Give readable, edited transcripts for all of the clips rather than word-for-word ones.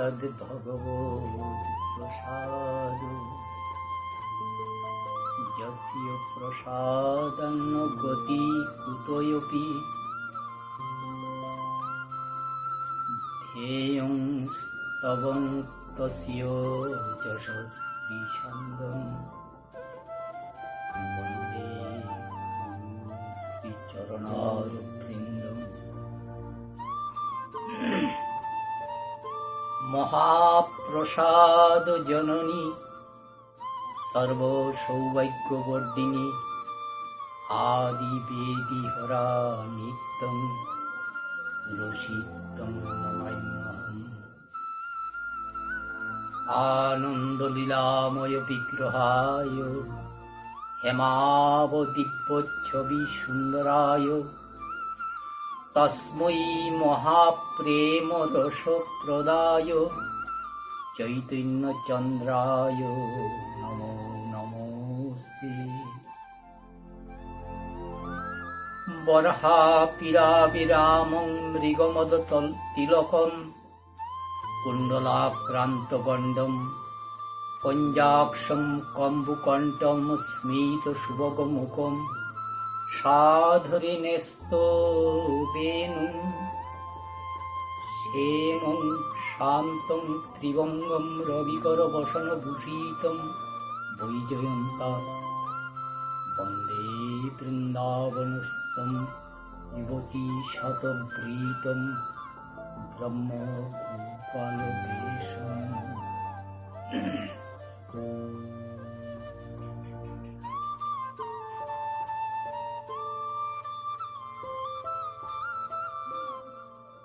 তদ্ভগবৎপ্রসাদ যস্য প্রসাদান্ন গতি কুতোऽপি ধ্যেয়ং স্তবং তস্য যশস্বী ছন্দং বন্দে শ্রীচরণারবিন্দম। মহাপ্রসাদ জননী সর্বসৌভাগ্যবর্ধিনী আদিবেদি হরা নিত্যং রসিত্যং নমাম্যহম। আনন্দলীলাময় বিগ্রহায় হেমাবদিব্যচ্ছবি সুন্দরায় তস্मै মহাপ্রেম রসপ্রদায় চৈতন্যচন্দ্রায় নমো নমস্তে। বরহাপিরাবিরামং মৃগমদতিলকম কুণ্ডলাক্রান্তগণ্ডম পঞ্জাক্ষং কম্বুকণ্ঠম স্মিতসুভগমুখম সাধরিণেস্ত বেণুং শ্যামং শান্তং ত্রিভঙ্গম রবিকরবসনভূষিতং বৈজয়ন্তা বন্দে বৃন্দাবনস্থং যুবতী শতবৃতং ব্রহ্মগোপালবেশম।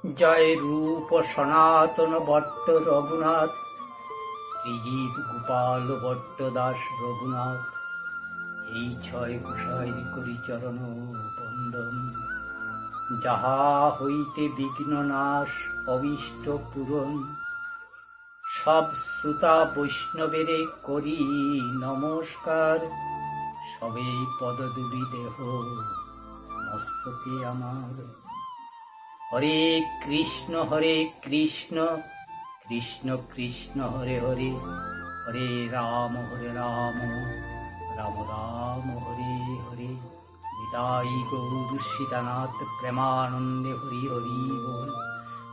জয় রূপ সনাতন ভট্ট রঘুনাথ শ্রীজীব গোপাল ভট্ট দাস রঘুনাথ এই ছয় কুশাইর করি চরণ বন্দন। যাহা হইতে বিঘ্ন নাশ অবিষ্ট পূরণ সব শ্রোতা বৈষ্ণবেরে করি নমস্কার। সবে পদদুলি দেহ মস্তকে আমার। হরে কৃষ্ণ কৃষ্ণ কৃষ্ণ হরে হরে, হরে রাম রাম রাম হরে হরে। নিতাই গৌর সীতানাথ প্রেমানন্দে হরি হরি বল।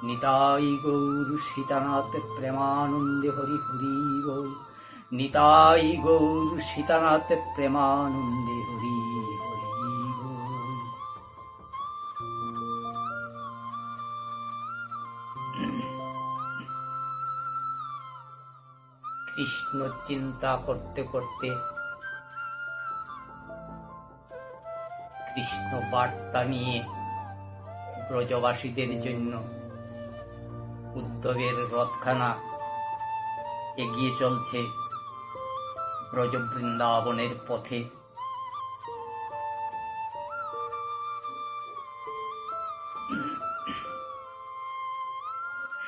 নিতাই গৌর সীতানাথ প্রেমানন্দে হরি হরি বল। নিতাই গৌর সীতানাথ প্রেমানন্দে হরি হরি বল। কৃষ্ণ চিন্তা করতে করতে কৃষ্ণ বার্তা নিয়ে ব্রজবাসীদের জন্য উদ্ধবের রথখানা এগিয়ে চলছে ব্রজ বৃন্দাবনের পথে।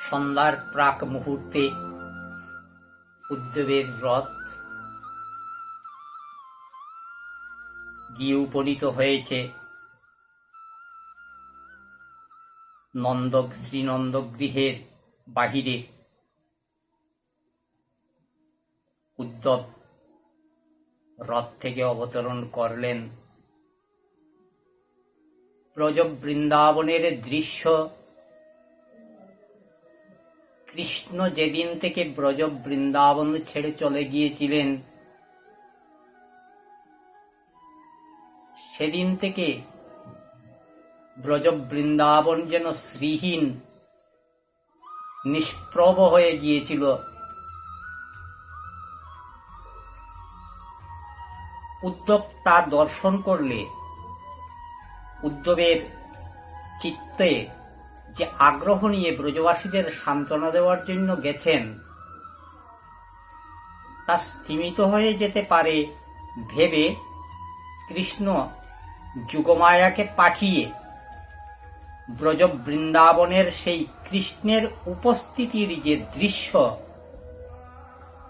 সন্ধ্যার প্রাক মুহূর্তে উদ্ধবের রথ গিয়ে উপনীত হয়েছে শ্রীনন্দগৃহের বাহিরে। উদ্ধব রথ থেকে অবতরণ করলেন। ব্রজ বৃন্দাবনের দৃশ্য কৃষ্ণ যেদিন থেকে ব্রজ বৃন্দাবন ছেড়ে চলে গিয়েছিলেন সেদিন থেকে ব্রজ বৃন্দাবন যেন শ্রীহীন নিষ্প্রভ হয়ে গিয়েছিল। উদ্ধব তা দর্শন করলে উদ্ধবের চিত্তে যে আগ্রহ নিয়ে ব্রজবাসীদের সান্ত্বনা দেওয়ার জন্য গেছেন তা স্তিমিত হয়ে যেতে পারে ভেবে কৃষ্ণ যুগমায়াকে পাঠিয়ে ব্রজ বৃন্দাবনের সেই কৃষ্ণের উপস্থিতির যে দৃশ্য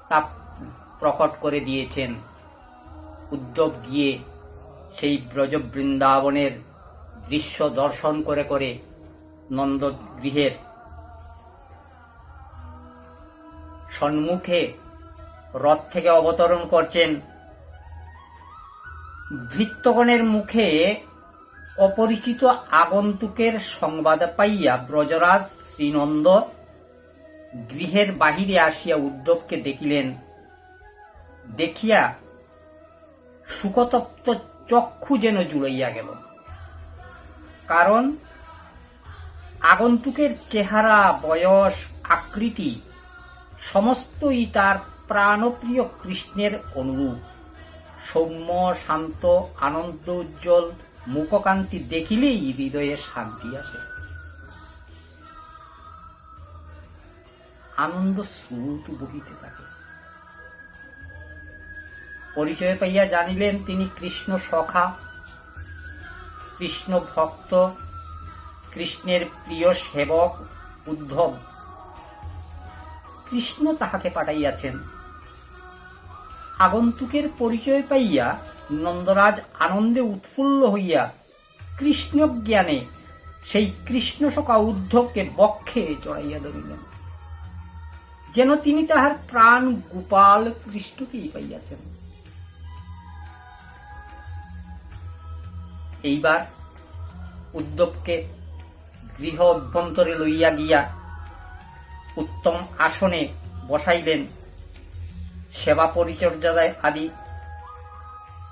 তা প্রকট করে দিয়েছেন। উদ্ধব গিয়ে সেই ব্রজ বৃন্দাবনের দৃশ্য দর্শন করে করে নন্দগৃহের সম্মুখে রথ থেকে অবতরণ করছেন। ভৃত্যগণের মুখে অপরিচিত আগন্তুকের সংবাদ পাইয়া ব্রজরাজ শ্রীনন্দ গৃহের বাহিরে আসিয়া উদ্ধবকে দেখিলেন। দেখিয়া শোকতপ্ত চক্ষু যেন জুড়াইয়া গেল। কারণ আগন্তুকের চেহারা, বয়স, আকৃতি সমস্তই তার প্রাণপ্রিয় কৃষ্ণের অনুরূপ। সৌম্য, শান্ত, আনন্দ উজ্জ্বল মুখকান্তি দেখিলেই হৃদয়ে শান্তি আসে, আনন্দ স্রোত বহিতে থাকে। পরিচয় পাইয়া জানিলেন তিনি কৃষ্ণ সখা, কৃষ্ণ ভক্ত, কৃষ্ণের প্রিয় সেবক উদ্ধব। কৃষ্ণ তাহাকে পাঠাইয়াছেন। আগন্তুকের পরিচয় পাইয়া নন্দরাজ আনন্দে উৎফুল্ল হইয়া কৃষ্ণ জ্ঞানে সেই কৃষ্ণ সখা উদ্ধবকে বক্ষে জড়াইয়া ধরিলেন, যেন তিনি তাহার প্রাণ গোপাল কৃষ্ণকেই পাইয়াছেন। এইবার উদ্ধবকে গৃহ অভ্যন্তরে লইয়া গিয়া উত্তম আসনে বসাইলেন। সেবা পরিচর্যায় আদি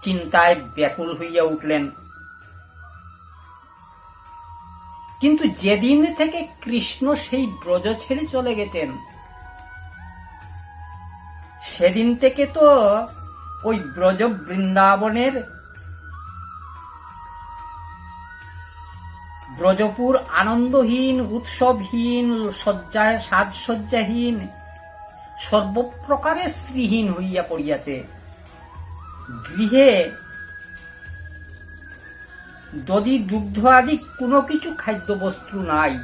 চিন্তায় ব্যাকুল হইয়া উঠলেন। কিন্তু যেদিন থেকে কৃষ্ণ সেই ব্রজ ছেড়ে চলে গেছেন, সেদিন থেকে তো ওই ব্রজ বৃন্দাবনের ব্রজপুর আনন্দহীন, উৎসবহীন, সাজসজ্জাহীন, সর্বপ্রকারে শ্রীহীন হইয়া পড়িয়াছে। গৃহে যদি দুগ্ধ আদি কোনো কিছু খাদ্য বস্তু নাই,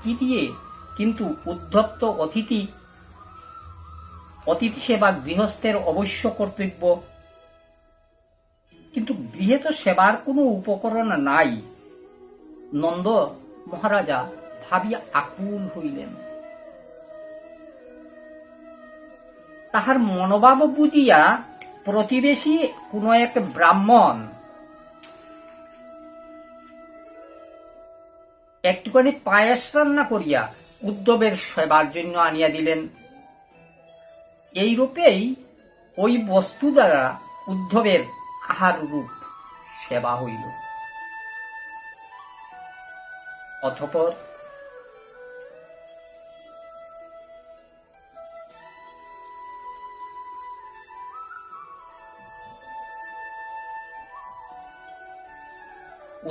কি দিয়ে কিন্তু উদ্ধপ্ত অতিথি সেবা গৃহস্থের অবশ্য কর্তব্য। কিন্তু গৃহে তো সেবার কোনো উপকরণ নাই। নন্দ মহারাজা ভাবিয়া আকুল হইলেন। তাহার মনোভাব বুঝিয়া প্রতিবেশী কোন এক ব্রাহ্মণ একটুখানি পায়েস রান্না করিয়া উদ্ধবের সেবার জন্য আনিয়া দিলেন। এই রূপেই ওই বস্তু দ্বারা উদ্ধবের আহার রূপ সেবা হইল। অতঃপর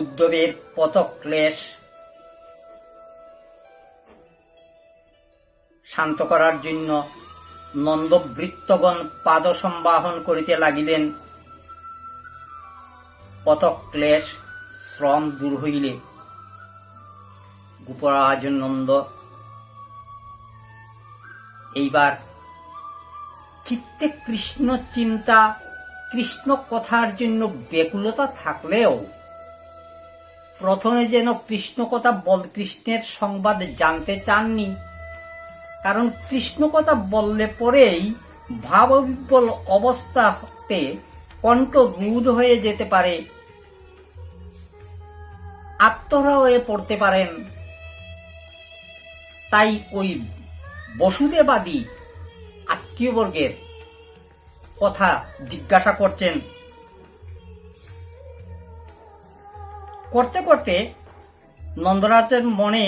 উদ্ধবের পথক্লেশ শান্ত করার জন্য নন্দভৃত্যগণ পাদ সম্বাহন করিতে লাগিলেন। পথক্লেশ শ্রম দূর হইলে গোপরাজ নন্দ এইবার চিত্তে কৃষ্ণ চিন্তা, কৃষ্ণ কথার জন্য ব্যাকুলতা থাকলেও প্রথমে যেন কৃষ্ণের সংবাদ জানতে চাননি। কারণ কৃষ্ণ কথা বললে পরেই ভাববিহ্বল অবস্থাতে কণ্ঠ রুদ্ধ হয়ে যেতে পারে, আত্মহারা হয়ে পড়তে পারেন। তাই ওই বসুদেবাদী আত্মীয়বর্গের কথা জিজ্ঞাসা করছেন। করতে করতে নন্দরাজের মনে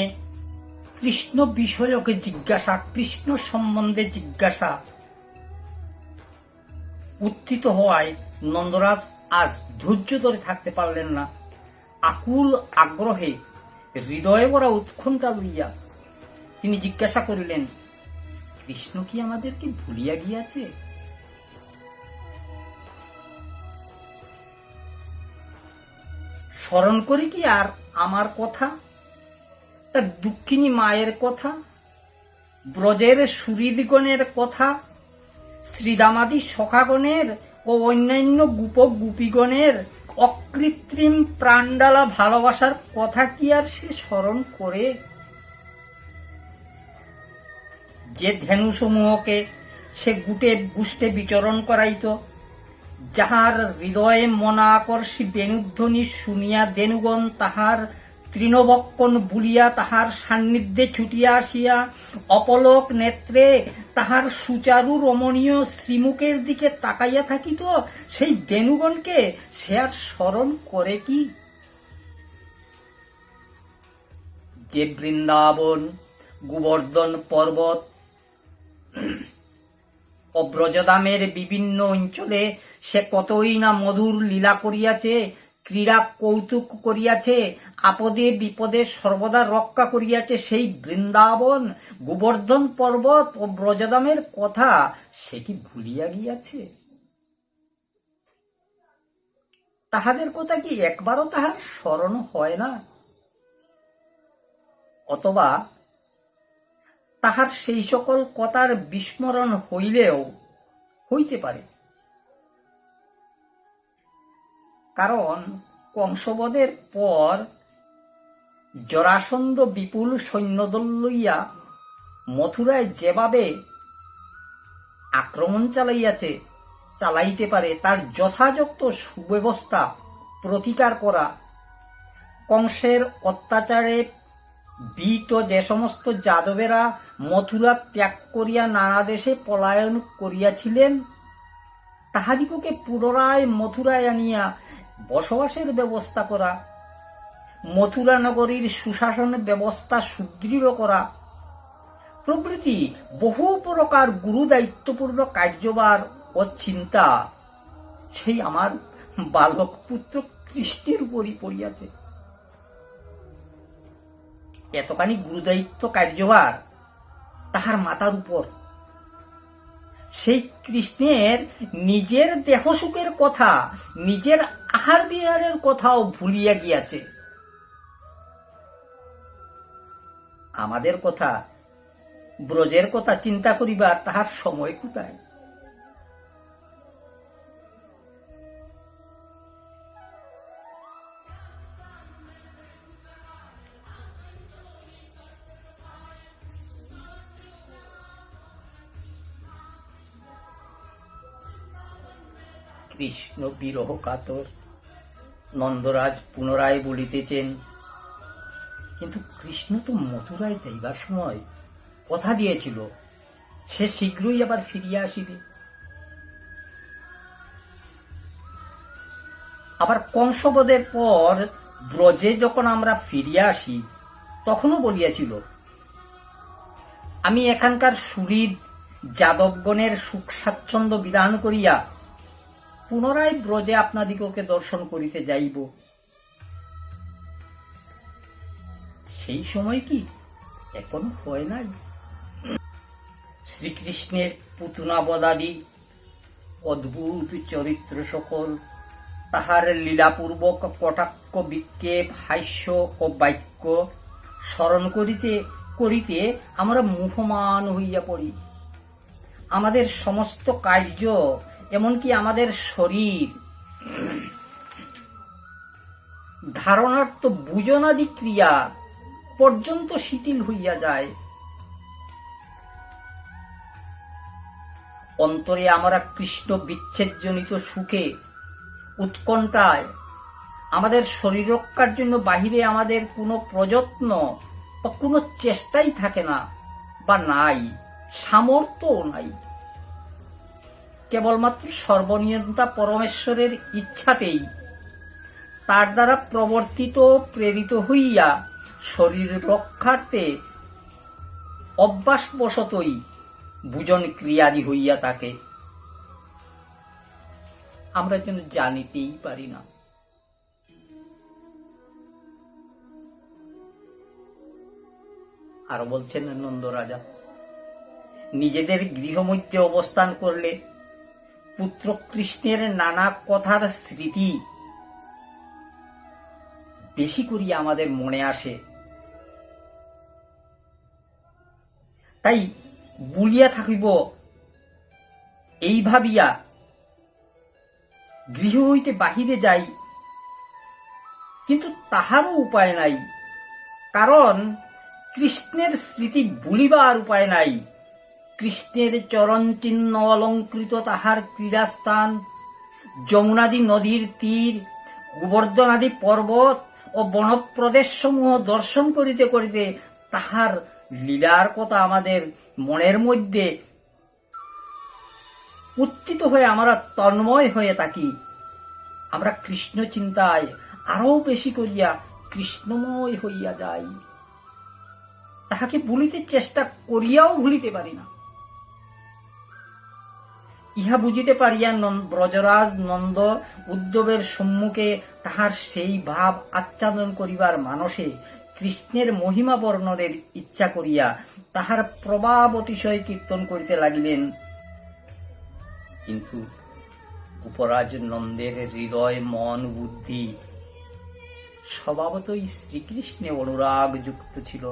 কৃষ্ণ বিষয়ক জিজ্ঞাসা, কৃষ্ণ সম্বন্ধে জিজ্ঞাসা উত্থিত হওয়ায় নন্দরাজ আজ ধৈর্য ধরে থাকতে পারলেন না। আকুল আগ্রহে, হৃদয়ে ভরা উৎকণ্ঠা লইয়া তিনি জিজ্ঞাসা করিলেন, কৃষ্ণ কি আমাদেরকে ভুলিয়া গিয়াছে? স্মরণ করি কি আর আমার কথা, তার দুঃখিনী মায়ের কথা, ব্রজের সুহৃদগণের কথা, শ্রীদামাদি সখাগণের ও অন্যান্য গোপগোপীগণের অকৃত্রিম প্রাণডালা ভালোবাসার কথা কি আর সে স্মরণ করে? যে ধেনুসমূহকে সে গুষ্টে বিচরণ করাইত, যাহার হৃদয়ে মনাকর্ষী বেণুধ্বনি শুনিয়া দেনুগণ তাহার তৃণবক্ষণ বুলিয়া তাহার সান্নিধ্যে ছুটিয়া আসিয়া অপলক নেত্রে তাহার সুচারু রমণীয় শ্রীমুখের দিকে তাকাইয়া থাকিত, সেই দেনুগণকে সে আর স্মরণ করে কি? যে বৃন্দাবন, গোবর্ধন পর্বত ও ব্রজধামের বিভিন্ন অঞ্চলে সে কতই না মধুর লীলা করিয়াছে, ক্রীড়া কৌতুক করিয়াছে, আপদে বিপদে সর্বদা রক্ষা করিয়াছে, সেই বৃন্দাবন, গোবর্ধন পর্বত ও ব্রজধামের কথা সে কি ভুলিয়া গিয়াছে? তাহাদের কথা কি একবারও তাহার স্মরণ হয় না? অথবা তাহার সেই সকল কথার বিস্মরণ হইলেও হইতে পারে, কারণ কংসবধের পর জরাসন্ধ বিপুল সৈন্যদল লইয়া মথুরায় যেভাবে আক্রমণ চালাইতে পারে তার যথাযথ সুব্যবস্থা প্রতিকার করা, কংসের অত্যাচারে ভীত যে সমস্ত যাদবেরা মথুরা ত্যাগ করিয়া নানা দেশে পলায়ন করিয়াছিলেন, তাহাদিগকে পুনরায় মথুরায় আনিয়া বসবাসের ব্যবস্থা করা, মথুরা নগরীর সুশাসন ব্যবস্থা সুদৃঢ় করা প্রভৃতি বহু প্রকার গুরু দায়িত্বপূর্ণ কার্যভার ও চিন্তা সেই আমার বালক পুত্র কৃষ্ণের উপরই পড়িয়াছে। এতখানি গুরুদায়িত্ব কার্যভার তাহার মাথার উপর। সেই কৃষ্ণের নিজের দেহ সুখের কথা, নিজের আহার বিহারের কথাও ভুলিয়া গিয়াছে। আমাদের কথা, ব্রজের কথা চিন্তা করিবার তাহার সময় কোথায়? কৃষ্ণ বিরহ কাতর নন্দরাজ পুনরায় বলিতেছেন, কিন্তু কৃষ্ণ তো মথুরায় যাইবার সময় কথা দিয়েছিল সে শীঘ্রই আবার ফিরিয়া আসিবে। আবার কংসবধের পর ব্রজে যখন আমরা ফিরিয়া আসি তখনও বলিয়াছিল, আমি এখানকার সুহৃদ যাদবগণের সুখ স্বাচ্ছন্দ্য বিধান করিয়া পুনরায় ব্রজে আপনাদিগকে দর্শন করিতে যাইব। সেই সময় কি এখন হয় নাই? শ্রীকৃষ্ণের পুতনাবদাদি অদ্ভুত চরিত্র সকল, তাহার লীলাপূর্বক কটাক্ষ বিক্ষেপ হাস্য ও বাক্য স্মরণ করিতে করিতে আমরা মুহ্যমান হইয়া পড়ি। আমাদের সমস্ত কার্য, এমনকি আমাদের শরীর, ধারণার্থ বুঝনাদি ক্রিয়া পর্যন্ত শিথিল হইয়া যায়। অন্তরে আমরা কৃষ্ণ বিচ্ছেদজনিত সুখে, উৎকণ্ঠায়, আমাদের শরীর রক্ষার জন্য বাহিরে আমাদের কোনো প্রযত্ন বা কোনো চেষ্টাই থাকে না বা নাই, সামর্থ্যও নাই। কেবলমাত্র সর্বনিয়ন্তা পরমেশ্বরের ইচ্ছাতেই তার দ্বারা প্রবর্তিত প্রেরিত হইয়া শরীর রক্ষার্থে অভ্যাসবশতই বুজন ক্রিয়াদি হইয়া থাকে। আমরা যেন জানিতেই পারি না। আরো বলছেন নন্দ রাজা, নিজেদের গৃহমধ্যে অবস্থান করলে পুত্র কৃষ্ণের নানা কথার স্মৃতি বেশি করিয়া আমাদের মনে আসে। তাই বলিয়া থাকিব এই ভাবিয়া গৃহ হইতে বাহিরে যাই, কিন্তু তাহারও উপায় নাই, কারণ কৃষ্ণের স্মৃতি ভুলিবার উপায় নাই। কৃষ্ণের চরণ চিহ্ন অলঙ্কৃত তাহার ক্রীড়াস্থান, যমুনাদি নদীর তীর, গোবর্ধনাদি পর্বত ও বনপ্রদেশ সমূহ দর্শন করিতে করিতে তাহার লীলার কথা আমাদের মনের মধ্যে উত্থিত হয়ে আমরা তন্ময় হয়ে থাকি। আমরা কৃষ্ণ চিন্তায় আরো বেশি করিয়া কৃষ্ণময় হইয়া যাই। তাহাকে ভুলিতে চেষ্টা করিয়াও ভুলিতে পারি না। ইহা বুঝিতে পারিয়া ব্রজরাজ নন্দ উদ্ধবের সম্মুখে তাহার সেই ভাব আচ্ছাদন করিবার মানসে কৃষ্ণের মহিমা বর্ণনের ইচ্ছা করিয়া তাহার প্রভাব অতিশয় কীর্তন করিতে লাগিলেন। কিন্তু উপরাজ নন্দের হৃদয় মন বুদ্ধি স্বভাবতই শ্রীকৃষ্ণে অনুরাগ যুক্ত ছিল।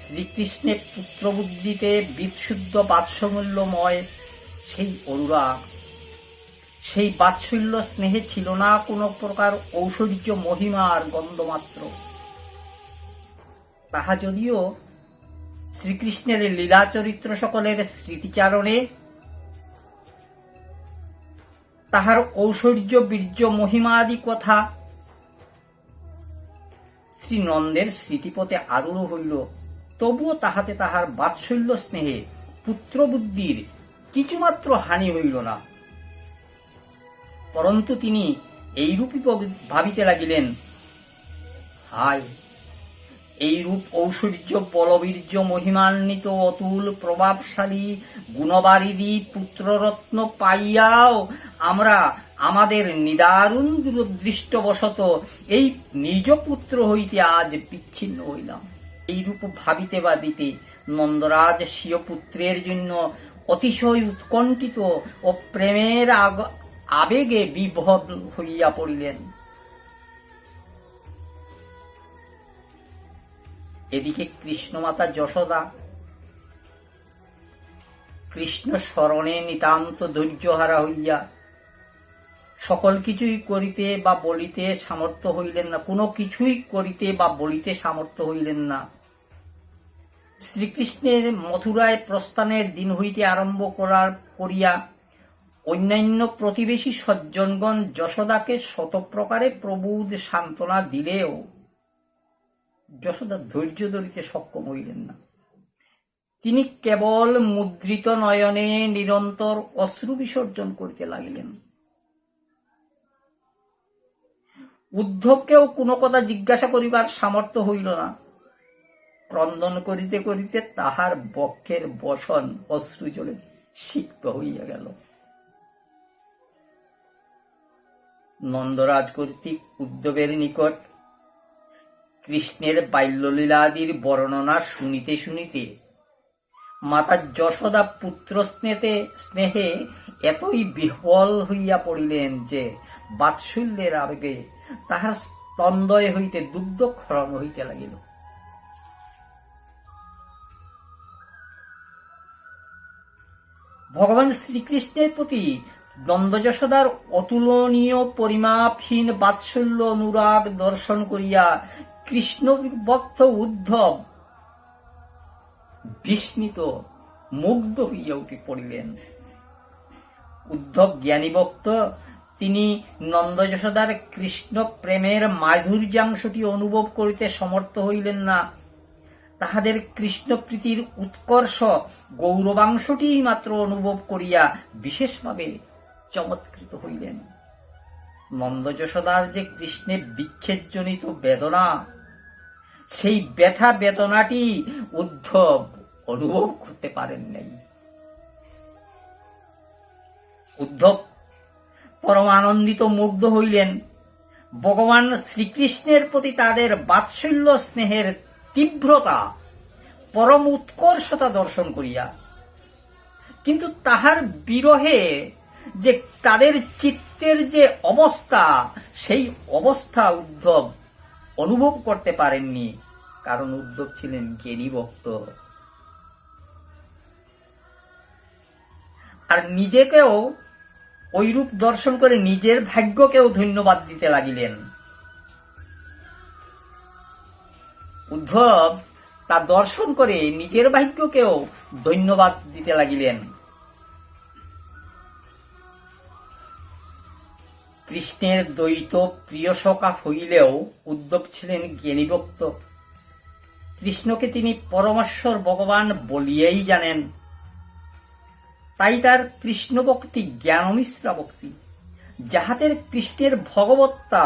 শ্রীকৃষ্ণের পুত্রবুদ্ধিতে বিশুদ্ধ বাৎসল্যময় সেই অনুরাগ, সেই বাৎসল্য স্নেহে ছিল না কোন প্রকার ঐশ্বর্য মহিমার গন্ধমাত্র। তাহা যদিও শ্রীকৃষ্ণের লীলা চরিত্র সকলের স্মৃতিচারণে তাহার ঐশ্বর্য বীর্য মহিমাদি কথা শ্রীনন্দের স্মৃতিপথে আরূঢ় হইল, তবুও তাহাতে তাহার বাৎসল্য স্নেহে পুত্রবুদ্ধির কিছুমাত্র হানি হইল না। পরন্তু তিনি এইরূপই ভাবিতে লাগিলেন, হায়, এইরূপ ঐশ্বর্য বলবীর্য মহিমান্বিত অতুল প্রভাবশালী গুণবারিধি পুত্ররত্ন পাইয়াও আমরা আমাদের নিদারুণ দুরদৃষ্টবশত এই নিজ পুত্র হইতে আজ বিচ্ছিন্ন হইলাম। এইরূপ ভাবিতে ভাবিতে নন্দরাজ স্বীয় পুত্রের জন্য অতিশয় উৎকণ্ঠিত ও প্রেমের আবেগে বিভোর হইয়া পড়িলেন। এদিকে কৃষ্ণমাতা যশোদা কৃষ্ণ স্মরণে নিতান্ত ধৈর্যহারা হইয়া সকল কিছুই করিতে বা বলিতে সামর্থ্য হইলেন না, কোনো কিছুই করিতে বা বলিতে সামর্থ্য হইলেন না। শ্রীকৃষ্ণের মথুরায় প্রস্থানের দিন হইতে আরম্ভ করিয়া অন্যান্য প্রতিবেশী সজ্জনগণ যশোদাকে শতপ্রকারে প্রবোধ সান্ত্বনা দিলেও যশোদা ধৈর্য ধরিতে সক্ষম হইলেন না। তিনি কেবল মুদ্রিত নয়নে নিরন্তর অশ্রু বিসর্জন করিতে লাগিলেন। উদ্ধবকেও কোনো কথা জিজ্ঞাসা করিবার সামর্থ্য হইল না। ক্রন্দন করিতে করিতে তাহার বক্ষের বসন অশ্রু জলে সিক্ত হইয়া গেল। নন্দরাজ কর্তৃক উদ্ধবের নিকট কৃষ্ণের বাল্যলীলাদির বর্ণনা শুনিতে শুনিতে মাতা যশোদা পুত্র স্নেহে এতই বিহ্বল হইয়া পড়িলেন যে বাৎসল্যের আবেগে তাহার স্তন্দয় হইতে দুগ্ধ ক্ষরণ হইতে লাগিল। ভগবান শ্রীকৃষ্ণের প্রতি নন্দ যশোদার অতুলনীয় পরিমাপহীন বাৎসল্য অনুরাগ দর্শন করিয়া কৃষ্ণ ভক্ত উদ্ধব বিস্মিত মুগ্ধ হইয়া উঠে পড়িলেন। উদ্ধব জ্ঞানী ভক্ত, তিনি নন্দ যশোদার কৃষ্ণ প্রেমের মাধুর্যাংশটি অনুভব করিতে সমর্থ হইলেন না। তাহাদের কৃষ্ণ প্রীতির উৎকর্ষ গৌরবাংশটি মাত্র অনুভব করিয়া বিশেষভাবে চমৎকৃত হইলেন। নন্দ যশোদার যে কৃষ্ণের বিচ্ছেদজনিত বেদনা, সেই ব্যথা বেদনাটি উদ্ধব অনুভব করতে পারেন নাই। উদ্ধব পরম আনন্দিত মুগ্ধ হইলেন ভগবান শ্রীকৃষ্ণের প্রতি তাদের বাৎসল্য স্নেহের তীব্রতা, পরম উৎকর্ষতা দর্শন করিয়া। কিন্তু তাহার বিরহে যে তাদের চিত্তের যে অবস্থা, সেই অবস্থা উদ্ধব অনুভব করতে পারেননি, কারণ উদ্ধব ছিলেন জ্ঞানী ভক্ত। আর নিজেকেও ঐরূপ দর্শন করে নিজের ভাগ্যকেও ধন্যবাদ দিতে লাগিলেন। উদ্ধব তা দর্শন করে নিজের ভাগ্যকেও ধন্যবাদ দিতে লাগিলেন। কৃষ্ণের দ্বৈত প্রিয় সখা হইলেও উদ্ধব ছিলেন জ্ঞানীভক্ত। কৃষ্ণকে তিনি পরমেশ্বর ভগবান বলিয়াই জানেন। তাই তার কৃষ্ণ ভক্তি জ্ঞানমিশ্রা ভক্তি, যাহাদের কৃষ্ণের ভগবত্তা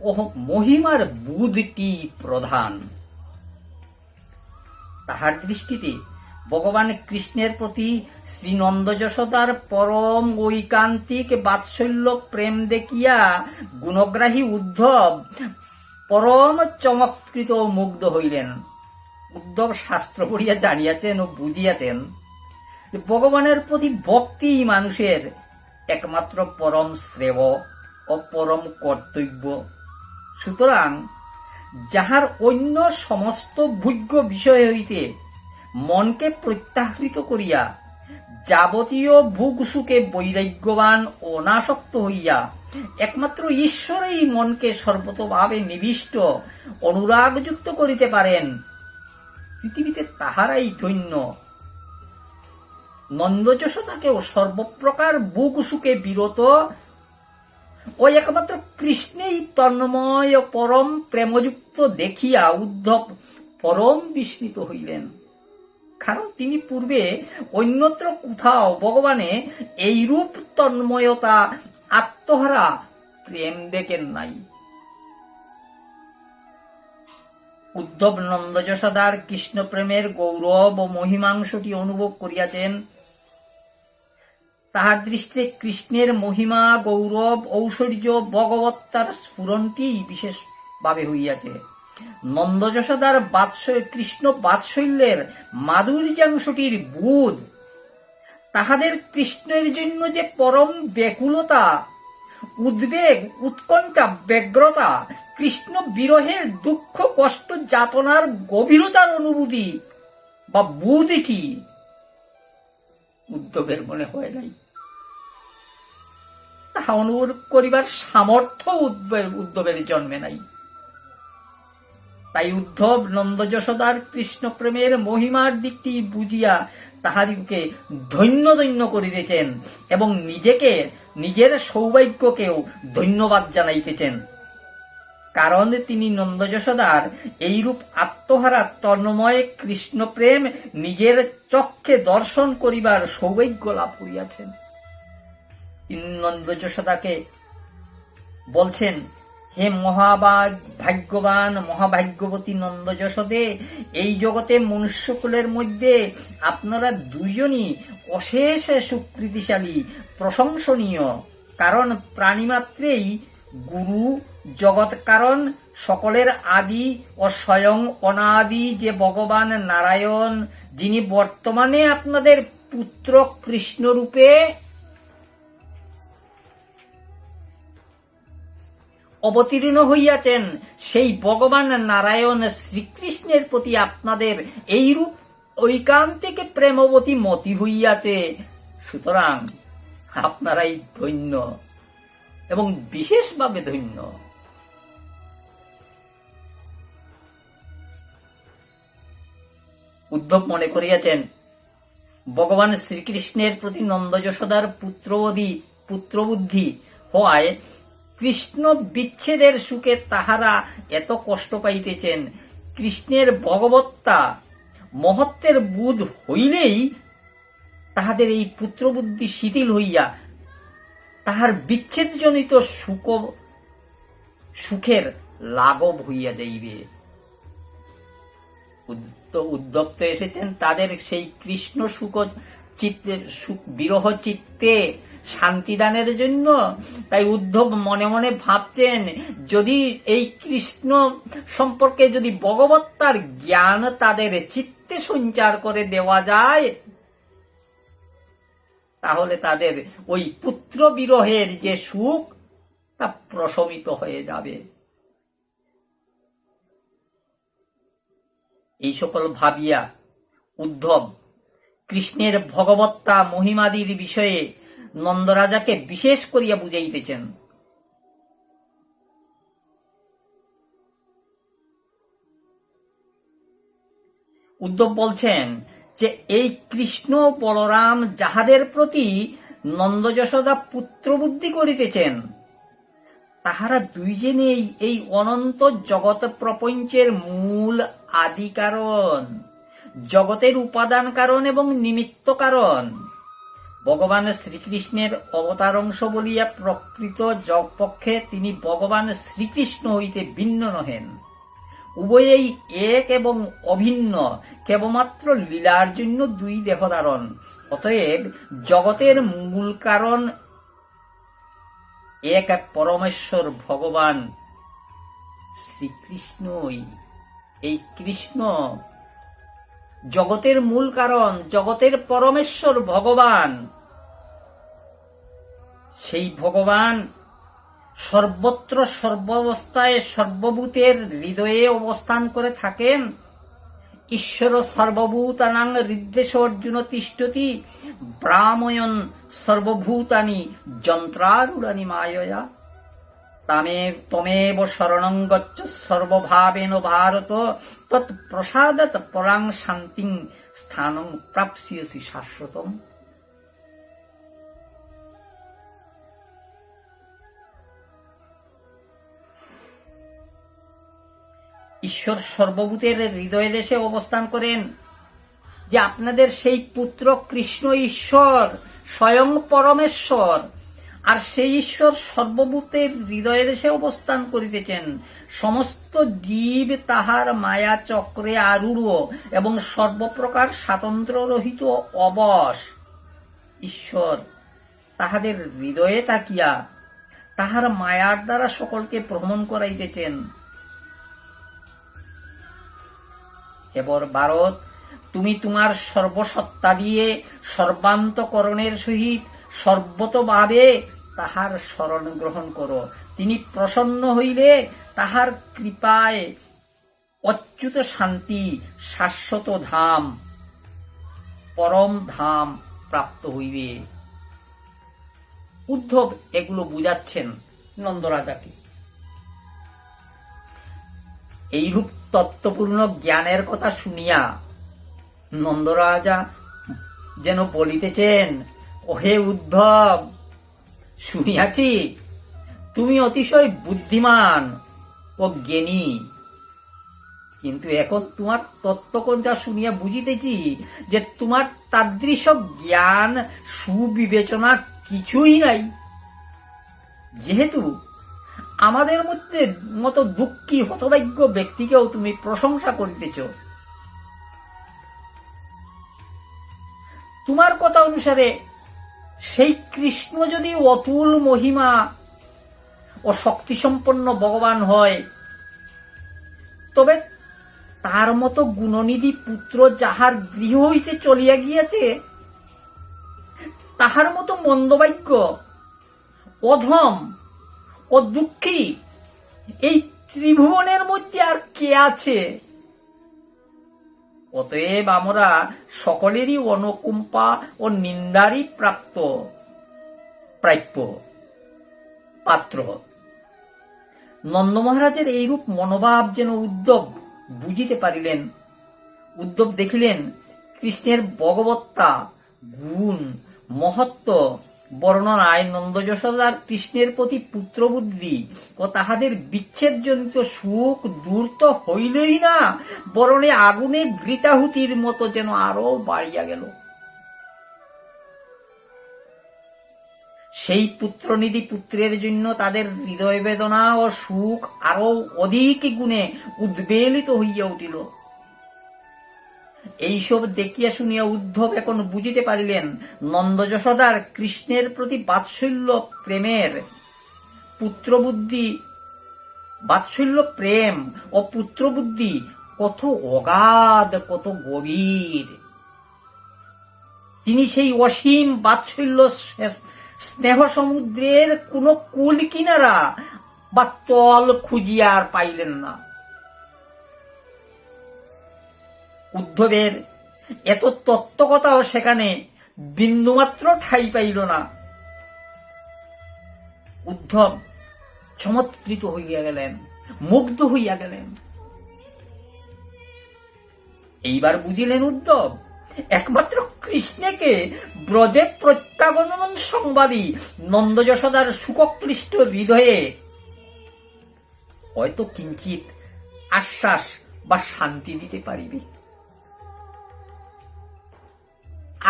ও মহিমার বুধটি প্রধান। তাহার দৃষ্টিতে ভগবান কৃষ্ণের প্রতি শ্রীনন্দ যশোদার পরম ঐকান্তিক বাৎসল্য প্রেম দেখিয়া গুণগ্রাহী উদ্ধব পরম চমৎকৃত ও মুগ্ধ হইলেন। উদ্ধব শাস্ত্র পড়িয়া জানিয়াছেন ও বুঝিয়াছেন ভগবানের প্রতি ভক্তি মানুষের একমাত্র পরম শ্রেয় ও পরম কর্তব্য। সুতরাং যাহার অন্য সমস্ত ভোগ্য বিষয় হইতে মনকে প্রত্যাহৃত করিয়া যাবতীয় ভোগ সুখে বৈরাগ্যবান অনাসক্ত হইয়া একমাত্র ঈশ্বরেই মনকে সর্বতোভাবে নিবিষ্ট অনুরাগযুক্ত করিতে পারেন, পৃথিবীতে তাহারাই ধন্য। নন্দ যশোদাকেও সর্বপ্রকার ভোগ সুখে বিরত ও একমাত্র কৃষ্ণেই তন্ময় ও পরম প্রেমযুক্ত দেখিয়া উদ্ধব পরম বিস্মিত হইলেন। কারণ তিনি পূর্বে অন্যত্র কোথাও ভগবানে এইরূপ তন্ময়তা আত্মহারা প্রেম দেখেন নাই। উদ্ধব নন্দ যশোদার কৃষ্ণ প্রেমের গৌরব ও মহিমাংশটি অনুভব করিয়াছেন। তাহার দৃষ্টিতে কৃষ্ণের মহিমা, গৌরব, ঐশ্বর্য, ভগবত্তার স্ফুরণটি বিশেষভাবে হইয়াছে। নন্দ যশোদার কৃষ্ণ বাৎসল্যের মাধুর্যাংশটির বোধ, তাহাদের কৃষ্ণের জন্য যে পরম ব্যাকুলতা, উদ্বেগ, উৎকণ্ঠা, ব্যগ্রতা, কৃষ্ণ বিরহের দুঃখ, কষ্ট, যাতনার গভীরতার অনুভূতি বা বোধটি উদ্ধবের মনে হয় নাই। তাহা অনুভব করিবার সামর্থ্য উদ্ধবের জন্মে নাই। তাই উদ্ধব নন্দ যশোদার কৃষ্ণ প্রেমের মহিমার দিকটি বুঝিয়া তাহাদিগকে ধন্য ধন্য করিতেছেন এবং নিজেকে, নিজের সৌভাগ্যকেও ধন্যবাদ জানাইতেছেন। কারণ তিনি নন্দ যশোদার এইরূপ আত্মহারা তন্ময় কৃষ্ণ প্রেম নিজের চক্ষে দর্শন করিবার সৌভাগ্য লাভ করিয়াছেন। নন্দ যশোদাকে বলছেন, হে ভাগ্যবান মহাভাগ্যবতী নন্দ যশোদে, এই জগতে মনুষ্যকুলের মধ্যে আপনারা দুইজনই অশেষ সুকৃতিশালী, প্রশংসনীয়। কারণ প্রাণীমাত্রেই গুরু, জগৎ কারণ, সকলের আদি ও স্বয়ং অনাদি যে ভগবান নারায়ণ, যিনি বর্তমানে আপনাদের পুত্র কৃষ্ণ রূপে অবতীর্ণ হইয়াছেন, সেই ভগবান নারায়ণ শ্রীকৃষ্ণের প্রতি আপনাদের এইরূপ ঐকান্তিক প্রেমবতী মতি হইয়াছে। সুতরাং আপনারাই ধন্য এবং বিশেষভাবে ধন্য। উদ্ধব মনে করিয়াছেন ভগবান শ্রীকৃষ্ণের প্রতি নন্দ যশোদার পুত্রবুদ্ধি হওয়ায় কৃষ্ণ বিচ্ছেদের সুখে তাহারা এত কষ্ট পাইতেছেন। কৃষ্ণের ভগবত্তা মহত্বের বোধ হইলেই তাহাদের এই পুত্রবুদ্ধি শিথিল হইয়া তাহার বিচ্ছেদজনিত সুখের লাঘব হইয়া যাইবে। উদ্ধব তো এসেছেন তাদের সেই কৃষ্ণ বিরহ চিত্তে শান্তিদানের জন্য। তাই উদ্ধব মনে মনে ভাবছেন, যদি এই কৃষ্ণ সম্পর্কে যদি ভগবত্তার জ্ঞান তাদের চিত্তে সঞ্চার করে দেওয়া যায়, তাহলে তাদের ওই পুত্র বিরহের যে সুখ তা প্রশমিত হয়ে যাবে। এই সকল ভাবিয়া উদ্ধব কৃষ্ণের ভগবত্তা মহিমাদির বিষয়ে নন্দরাজাকে বিশেষ করিয়া বুঝাইতেছেন। উদ্ধব বলছেন যে এই কৃষ্ণ বলরাম যাহাদের প্রতি নন্দ যশোদা পুত্রবুদ্ধি করিতেছেন, তাহারা দুইজনেই এই অনন্ত জগৎ প্রপঞ্চের মূল আদি কারণ, জগতের উপাদান কারণ এবং নিমিত্ত কারণ। ভগবান শ্রীকৃষ্ণের অবতার অংশ বলিয়া প্রকৃত পক্ষে তিনি ভগবান শ্রীকৃষ্ণ হইতে ভিন্ন নহেন। উভয়েই এক এবং অভিন্ন, কেবলমাত্র লীলার জন্য দুই দেহধারণ। অতএব জগতের মূল কারণ এক পরমেশ্বর ভগবান শ্রীকৃষ্ণই। এই কৃষ্ণ জগতের মূল কারণ, জগতের পরমেশ্বর ভগবান। সেই ভগবান সর্বত্র সর্বাবস্থায় সর্বভূতের হৃদয়ে অবস্থান করে থাকেন। ঈশ্বর সর্বভূতানাং হৃদ্দেশ অর্জুন তিষ্ঠতি, ব্রাহ্ময়ন সর্বভূতানি যন্ত্রারূঢ়ানি মায়য়া। তমেব শরণং গচ্ছ সর্বভাবেন ভারত, তৎপ্রসাদাৎ পরাং শান্তিং স্থানং প্রাপ্স্যসি শাশ্বতম। ঈশ্বর সর্বভূতের হৃদয় দেশে অবস্থান করেন। যে আপনাদের সেই পুত্র কৃষ্ণ ঈশ্বর, স্বয়ং পরমেশ্বর, আর সেই ঈশ্বর সর্বভূতের হৃদয় দেশে অবস্থান করিতেছেন। সমস্ত জীব তাহার মায়া চক্রে আরূঢ় এবং সর্বপ্রকার স্বাতন্ত্র্য রহিত অবশ। ঈশ্বর তাহাদের হৃদয়ে তাকিয়া তাহার মায়ার দ্বারা সকলকে ভ্রমণ করাইতেছেন। এবার ভারত, তুমি তোমার সর্বসত্তা দিয়ে সর্বান্তকরণের সহিত সর্বতভাবে তাহার শরণ গ্রহণ করো। তিনি প্রসন্ন হইলে তাহার কৃপায় অচ্যুত শান্তি, শাশ্বত ধাম, পরম ধাম প্রাপ্ত হইবে। উদ্ধব এগুলো বুঝাচ্ছেন নন্দরাজাকে। এইরূপ তত্ত্বপূর্ণ জ্ঞানের কথা শুনিয়া নন্দরাজা যেন বলিতেছেন, ওহে উদ্ধব, শুনিয়াছি তুমি অতিশয় বুদ্ধিমান ও জ্ঞানী, কিন্তু এখন তোমার তত্ত্বকথা শুনিয়া বুঝিতেছি যে তোমার তাদৃশ জ্ঞান সুবিবেচনা কিছুই নাই। যেহেতু আমাদের মধ্যে মতো দুঃখী হতভাগ্য ব্যক্তিকেও তুমি প্রশংসা করিতেছ, তোমার কথা অনুসারে সেই কৃষ্ণ যদি অতুল মহিমা ও শক্তিসম্পন্ন ভগবান হয়, তবে তার মতো গুণনিধি পুত্র যাহার গৃহ হইতে চলিয়া গিয়াছে, তাহার মতো মন্দভাগ্য, অধম ও দুঃখী এই ত্রিভুবনের মধ্যে আর কে আছে? অতএব আমরা সকলেরই অনুকম্পা ও নিন্দারই প্রাপ্য পাত্র। নন্দ মহারাজের এইরূপ মনোভাব যেন উদ্ধব বুঝিতে পারিলেন। উদ্ধব দেখিলেন কৃষ্ণের ভগবত্তা, গুণ, মহত্ব বর্ণনায় নন্দ যশোদার কৃষ্ণের প্রতি পুত্রবুদ্ধি ও তাহাদের বিচ্ছেদজনিত সুখ দূর তো হইলই না, বরণে আগুনে ঘৃতাহুতির মতো যেন আরো বাড়িয়া গেল। সেই পুত্রনিধি পুত্রের জন্য তাদের হৃদয় বেদনা ও সুখ আরো অধিক গুণে উদ্বেলিত হইয়া উঠিল। এইসব দেখিয়া শুনিয়া উদ্ধব এখন বুঝিতে পারিলেন নন্দ যশোদার কৃষ্ণের প্রতি বাৎসল্য প্রেম ও পুত্রবুদ্ধি কত অগাধ, কত গভীর। তিনি সেই অসীম বাৎসল্য স্নেহ সমুদ্রের কোন কুল কিনারা বা তল খুঁজিয়া আর পাইলেন না। উদ্ধবের এত তত্ত্বকথাও সেখানে বিন্দুমাত্র ঠাঁই পাইল না। উদ্ধব চমৎকৃত হইয়া গেলেন, মুগ্ধ হইয়া গেলেন। এইবার বুঝিলেন উদ্ধব, একমাত্র কৃষ্ণকে ব্রজে প্রত্যাগমন সংবাদী নন্দ যশোদার সুখক্লিষ্ট হৃদয়ে হয়তো কিঞ্চিত আশ্বাস বা শান্তি দিতে পারিবে।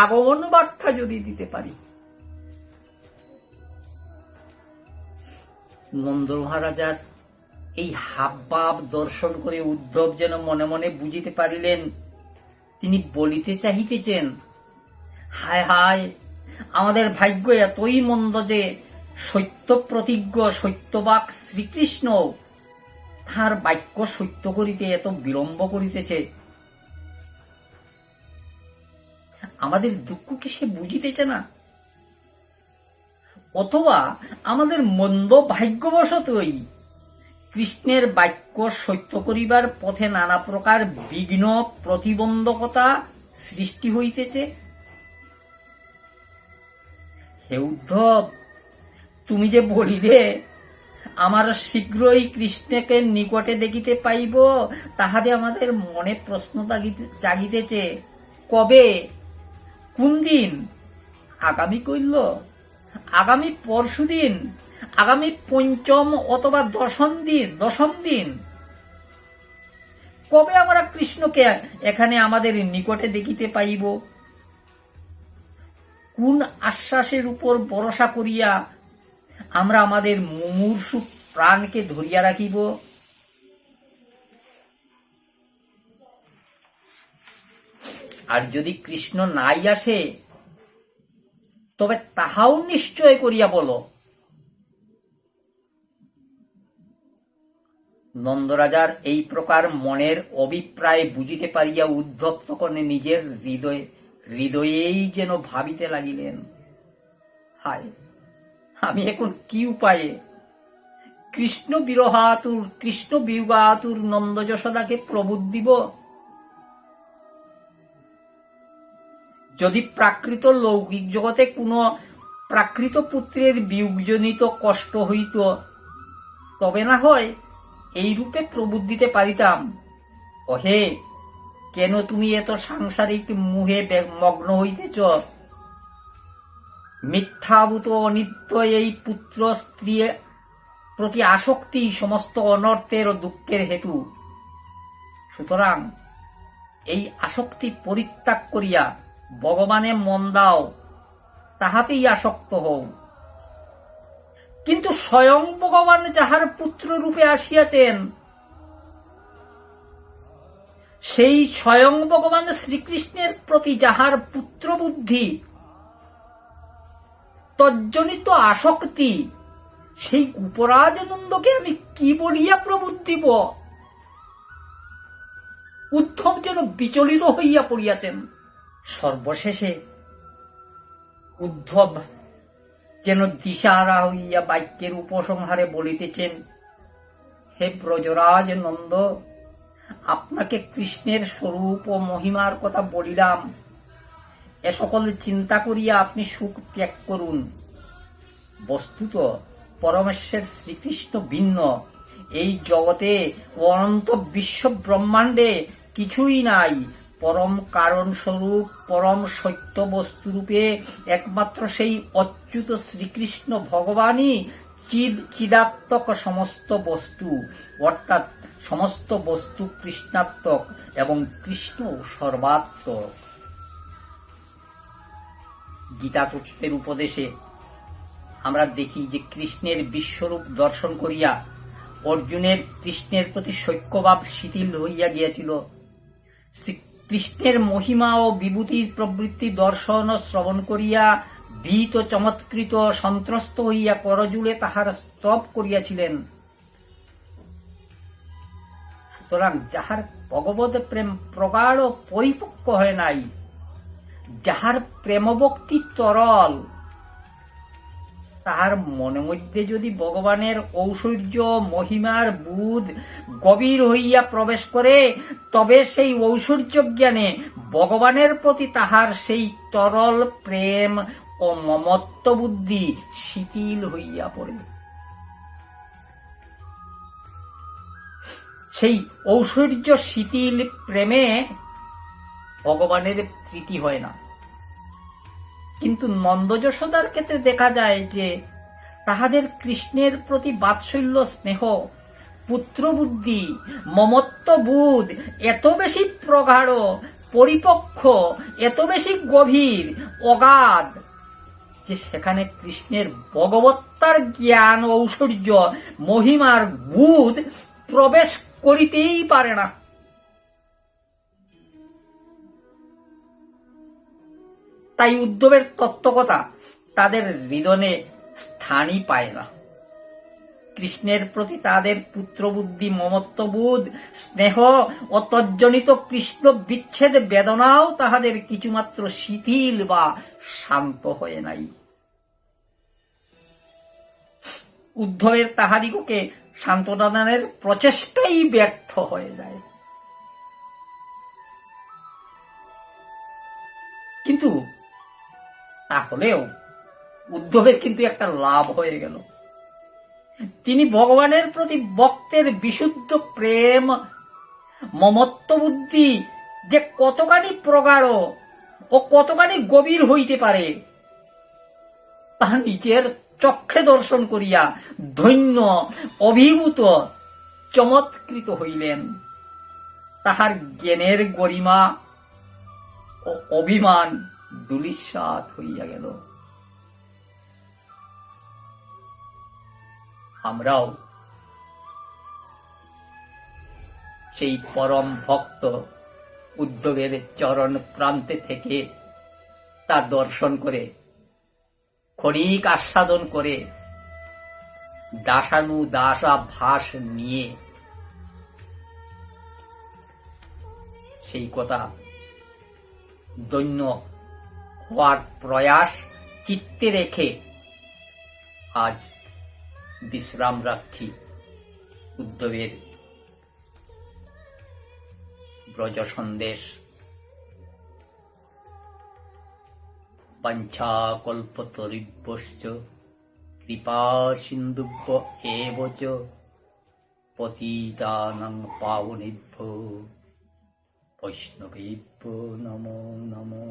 আগমন বার্তা যদি দিতে পারি। নন্দ মহারাজার এই হাবভাব দর্শন করে উদ্ধব যেন মনে মনে বুঝিতে পারিলেন, তিনি বলিতে চাহিতেছেন, হায় হায়, আমাদের ভাগ্য এতই মন্দ যে সত্য প্রতিজ্ঞ সত্যবাক শ্রীকৃষ্ণ তাহার বাক্য সত্য করিতে এত বিলম্ব করিতেছে। আমাদের দুঃখ কি সে বুঝিতেছে না? অথবা আমাদের মন্দ ভাগ্যবশতই কৃষ্ণের বাক্য সত্য করিবার পথে নানা প্রকার বিঘ্ন প্রতিবন্ধকতা সৃষ্টি হইতেছে। হে উদ্ধব, তুমি যে বলিলে আমার শীঘ্রই কৃষ্ণকে নিকটে দেখিতে পাইব, তাহাতে আমাদের মনে প্রশ্ন জাগিতেছে, কবে, কোন দিন? আগামী কইল, আগামী পরশুদিন, আগামী পঞ্চম অথবা দশম দিন? কবে আমরা কৃষ্ণকে এখানে আমাদের নিকটে দেখিতে পাইব? কোন আশ্বাসের উপর ভরসা করিয়া আমরা আমাদের মুমূর্ষু প্রাণকে ধরিয়া রাখিব? আর যদি কৃষ্ণ নাই আসে, তবে তাহাও নিশ্চয় করিয়া বলো। নন্দরাজার এই প্রকার মনের অভিপ্রায় বুঝিতে পারিয়া উদ্ধব তখন নিজের হৃদয়েই যেন ভাবিতে লাগিলেন, হায়, আমি এখন কি উপায়ে কৃষ্ণ বিয়োগাতুর নন্দ যশোদাকে প্রবোধ দিব? যদি প্রাকৃত লৌকিক জগতে কোন প্রাকৃত পুত্রের বিয়োগজনিত কষ্ট হইত, তবে না হয় এই রূপে প্রবোধ দিতে পারিতাম, ওহে, কেন তুমি এত সাংসারিক মোহে মগ্ন হইতেছ? মিথ্যাভূত অনিত্য এই পুত্র স্ত্রী প্রতি আসক্তি সমস্ত অনর্থের ও দুঃখের হেতু। সুতরাং এই আসক্তি পরিত্যাগ করিয়া ভগবানে মন দাও, তাহাতেই আসক্ত হও। কিন্তু স্বয়ং ভগবান যাহার পুত্র রূপে আসিয়াছেন, সেই স্বয়ং ভগবান শ্রীকৃষ্ণের প্রতি যাহার পুত্র বুদ্ধি, তজ্জনিত আসক্তি, সেই উপরাজ নন্দকে আমি কি বলিয়া প্রবোধ দিব? উদ্ধব যেন বিচলিত হইয়া পড়িয়াছেন। সর্বশেষে উদ্ধব যেন দিশাহারা হইয়া বাক্যের উপসংহারে বলিতেছেন, হে ব্রজরাজ নন্দ, আপনাকে কৃষ্ণের স্বরূপ ও মহিমার কথা বলিলাম, এ সকল চিন্তা করিয়া আপনি সুখ ত্যাগ করুন। বস্তুত পরমেশ্বর শ্রীকৃষ্ণ ভিন্ন এই জগতে অনন্ত বিশ্ব ব্রহ্মাণ্ডে কিছুই নাই। পরম কারণ স্বরূপ পরম সত্য বস্তুরূপে একমাত্র সেই অচ্যুত শ্রীকৃষ্ণ ভগবানই চিদাত্মক সমস্ত বস্তু, অর্থাৎ সমস্ত বস্তু কৃষ্ণাত্মক এবং কৃষ্ণ সর্বাত্মক। গীতা তত্ত্বের উপদেশে আমরা দেখি যে কৃষ্ণের বিশ্বরূপ দর্শন করিয়া অর্জুনের কৃষ্ণের প্রতি সৈক্যভাব শিথিল হইয়া গিয়াছিল। কৃষ্ণের মহিমা ও বিভূতির প্রবৃত্তি দর্শন ও শ্রবণ করিয়া ভীত চমৎকৃত সন্ত্রস্ত হইয়া করজুড়ে তাহার স্তব করিয়াছিলেন। সুতরাং যাহার ভগবত প্রেম প্রগাঢ় পরিপক্ক হয় নাই, যাহার প্রেমভক্তি তরল, তাহার মনের মধ্যে যদি ভগবানের ঐশ্বর্য মহিমার বুধ গভীর হইয়া প্রবেশ করে, তবে সেই ঐশ্বর্য জ্ঞানে ভগবানের প্রতি তাহার সেই তরল প্রেম ও মমত্ব বুদ্ধি শিথিল হইয়া পড়ে। সেই ঐশ্বর্য শিথিল প্রেমে ভগবানের প্রীতি হয় না। কিন্তু নন্দ যশোদার ক্ষেত্রে দেখা যায় যে তাহাদের কৃষ্ণের প্রতি বাৎসল্য স্নেহ, পুত্রবুদ্ধি, মমত্ববোধ এত বেশি প্রগাঢ়, পরিপক্ক, এত বেশি গভীর, অগাধ যে সেখানে কৃষ্ণের ভগবত্তার জ্ঞান, ঐশ্বর্য, মহিমার বুধ প্রবেশ করিতেই পারে না। তাই উদ্ধবের তত্ত্বকথা তাদের হৃদয়ে স্থানই পায় না। কৃষ্ণের প্রতি তাদের পুত্রবুদ্ধি, মমত্ববোধ, স্নেহ ও তজ্জনিত কৃষ্ণ বিচ্ছেদ বেদনাও তাহাদের কিছুমাত্র শিথিল বা শান্ত হয় নাই। উদ্ধবের তাহাদিগকে সান্ত্বনাদানের প্রচেষ্টাই ব্যর্থ হয়ে যায়। কিন্তু তাহলেও উদ্ধবের কিন্তু একটা লাভ হয়ে গেল। তিনি ভগবানের প্রতি ভক্তের বিশুদ্ধ প্রেম, মমত্ববুদ্ধি যে কতখানি প্রগাঢ় ও কতখানি গভীর হইতে পারে তা নিজের চক্ষে দর্শন করিয়া ধন্য, অভিভূত, চমৎকৃত হইলেন। তাহার জ্ঞানের গরিমা ও অভিমান ধূলিসাৎ হইয়া গেল। আমরাও সেই পরম ভক্ত উদ্ধবের চরণ প্রান্তে থেকে তা দর্শন করে, ক্ষণিক আস্বাদন করে, দাসাভাস নিয়ে সেই কথা ধন্য হওয়ার প্রয়াস চিত্তে রেখে আজ বিশ্রাম রাখছি উদ্ধবের ব্রজ সন্দেশ। বাঞ্ছাকল্পতরুভ্যশ্চ কৃপা সিন্ধুভ্য এব চ পতিতানাং পাবনেভ্যো বৈষ্ণবেভ্যো নমো নমো।